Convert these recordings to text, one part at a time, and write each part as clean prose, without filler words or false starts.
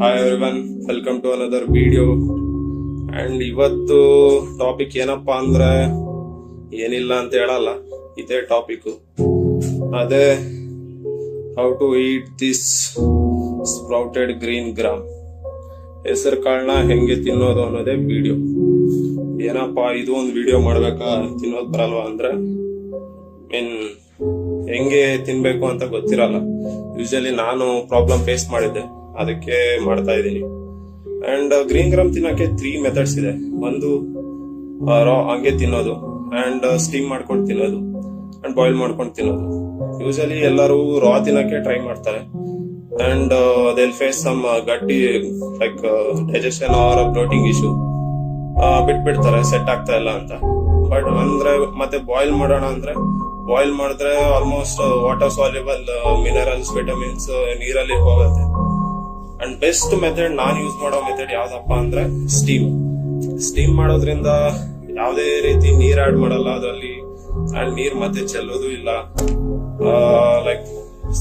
Hi everyone, welcome to another video. And ಇವತ್ತು topic ಏನಪ್ಪಾ ಅಂದ್ರೆ ಏನಿಲ್ಲ ಅಂತ ಹೇಳಲ್ಲ, ಇದೇ ಟಾಪಿಕ್. ಅದೇ how to eat this sprouted green gram. ಹೆಸರು ಕಾಳನ್ನ ಹೆಂಗೆ ತಿನ್ನೋದು ಅನ್ನೋದೇ ವಿಡಿಯೋ. ಏನಪ್ಪಾ ಇದು ಒಂದು ವಿಡಿಯೋ ಮಾಡ್ಬೇಕಾ, ತಿನ್ನೋದು ಬರಲ್ವಾ ಅಂದ್ರೆ ಹೆಂಗೆ ತಿನ್ಬೇಕು ಅಂತ ಗೊತ್ತಿರಲ್ಲ. ಯೂಶಲಿ ನಾನು ಪ್ರಾಬ್ಲಮ್ ಫೇಸ್ ಮಾಡಿದ್ದೆ, ಅದಕ್ಕೆ ಮಾಡ್ತಾ ಇದ್ದೀನಿ. ಅಂಡ್ ಗ್ರೀನ್ ಗ್ರಾಮ್ ತಿನ್ನಕ್ಕೆ 3 ಮೆಥಡ್ಸ್ ಇದೆ. ಒಂದು ರಾ ಹಂಗೆ ತಿನ್ನೋದು, ಅಂಡ್ ಸ್ಟೀಮ್ ಮಾಡ್ಕೊಂಡು ತಿನ್ನೋದು, ಅಂಡ್ ಬಾಯ್ಲ್ ಮಾಡ್ಕೊಂಡು ತಿನ್ನೋದು. ಯೂಶಲಿ ಎಲ್ಲರೂ ರಾ ತಿನ್ನಕ್ಕೆ ಟ್ರೈ ಮಾಡ್ತಾರೆ, ಅಂಡ್ they'll face some ಗಟ್ಟಿ like digestion or bloating issue. ಬಿಟ್ಬಿಡ್ತಾರೆ, ಸೆಟ್ ಆಗ್ತಾ ಇಲ್ಲ ಅಂತ. ಬಟ್ ಅಂದ್ರೆ ಮತ್ತೆ ಬಾಯ್ಲ್ ಮಾಡೋಣ ಅಂದ್ರೆ ಬಾಯ್ಲ್ ಮಾಡಿದ್ರೆ almost water soluble minerals, vitamins ನೀರಲ್ಲಿ ಹೋಗುತ್ತೆ. ಅಂಡ್ ಬೆಸ್ಟ್ ಮೆಥಡ್ ನಾನು ಯೂಸ್ ಮಾಡೋ ಮೆಥಡ್ ಯಾವ್ದಪ್ಪ ಅಂದ್ರೆ ಸ್ಟೀಮ್ ಮಾಡೋದ್ರಿಂದ ಯಾವುದೇ ರೀತಿ ನೀರ್ ಆಡ್ ಮಾಡಲ್ಲ ಅದರಲ್ಲಿ, ಅಂಡ್ ನೀರ್ ಮತ್ತೆ ಚೆಲ್ಲೋದು ಇಲ್ಲ. ಲೈಕ್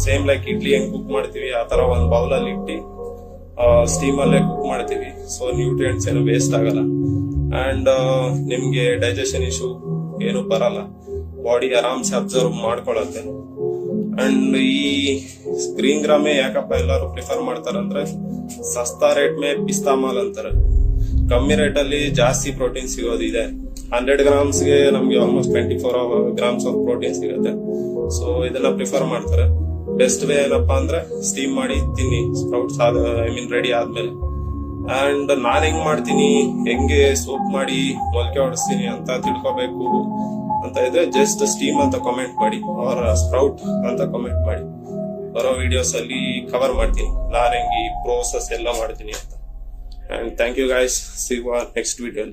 ಸೇಮ್ ಲೈಕ್ ಇಡ್ಲಿ ಹೆಂಗ್ ಕುಕ್ ಮಾಡ್ತೀವಿ ಆ ತರ ಒಂದ್ ಬೌಲ್ ಅಲ್ಲಿ ಇಟ್ಟು ಸ್ಟೀಮ್ ಅಲ್ಲೇ ಕುಕ್ ಮಾಡ್ತೀವಿ. ಸೊ ನ್ಯೂಟ್ರಿಯೆಂಟ್ಸ್ ಏನು ವೇಸ್ಟ್ ಆಗಲ್ಲ, ಅಂಡ್ ನಿಮ್ಗೆ ಡೈಜೆಷನ್ ಇಶ್ಯೂ ಏನು ಬರಲ್ಲ. ಬಾಡಿ ಆರಾಮ್ಸೆ ಅಬ್ಸರ್ವ್ ಮಾಡ್ಕೊಳತ್ತೆ. ಅಂಡ್ ಈ ಗ್ರೀನ್ ಗ್ರಾಮೇ ಯಾಕಪ್ಪ ಎಲ್ಲರೂ ಪ್ರಿಫರ್ ಮಾಡ್ತಾರಂದ್ರೆ ಸಸ್ತಾ ರೇಟ್ ಮೇ ಪಿಸ್ತಾ ಮಾಲ್ ಅಂತಾರೆ. ಕಮ್ಮಿ ರೇಟ್ ಅಲ್ಲಿ ಜಾಸ್ತಿ ಪ್ರೋಟೀನ್ ಸಿಗೋದಿದೆ. 100 ಗ್ರಾಮ್ಸ್ಗೆ ನಮ್ಗೆ ಆಲ್ಮೋಸ್ಟ್ 24 ಗ್ರಾಮ್ಸ್ ಆಫ್ ಪ್ರೋಟೀನ್ ಸಿಗುತ್ತೆ. ಸೊ ಇದನ್ನ ಪ್ರಿಫರ್ ಮಾಡ್ತಾರೆ. ಬೆಸ್ಟ್ ವೇ ಏನಪ್ಪಾ ಅಂದ್ರೆ ಸ್ಟೀಮ್ ಮಾಡಿ ತಿನ್ನಿ, ಸ್ಪ್ರೌಟ್ಸ್ ರೆಡಿ ಆದ್ಮೇಲೆ. ಅಂಡ್ ನಾನ್ ಹೆಂಗ್ ಮಾಡ್ತೀನಿ, ಹೆಂಗೆ ಸೋಪ್ ಮಾಡಿ ಮೊಳಕೆ ಹೊಡಿಸ್ತೀನಿ ಅಂತ ತಿಳ್ಕೊಬೇಕು ಅಂತ ಇದ್ರೆ ಜಸ್ಟ್ ಸ್ಟೀಮ್ ಅಂತ ಕಾಮೆಂಟ್ ಮಾಡಿ, ಆರ್ ಸ್ಪ್ರೌಟ್ ಅಂತ ಕಾಮೆಂಟ್ ಮಾಡಿ. ಬರೋ ವಿಡಿಯೋಸ್ ಅಲ್ಲಿ ಕವರ್ ಮಾಡ್ತೀನಿ ನಾನು ಹೆಂಗೆ ಈ ಪ್ರೋಸೆಸ್ ಎಲ್ಲ ಮಾಡ್ತೀನಿ ಅಂತ. And thank you guys, see you next video.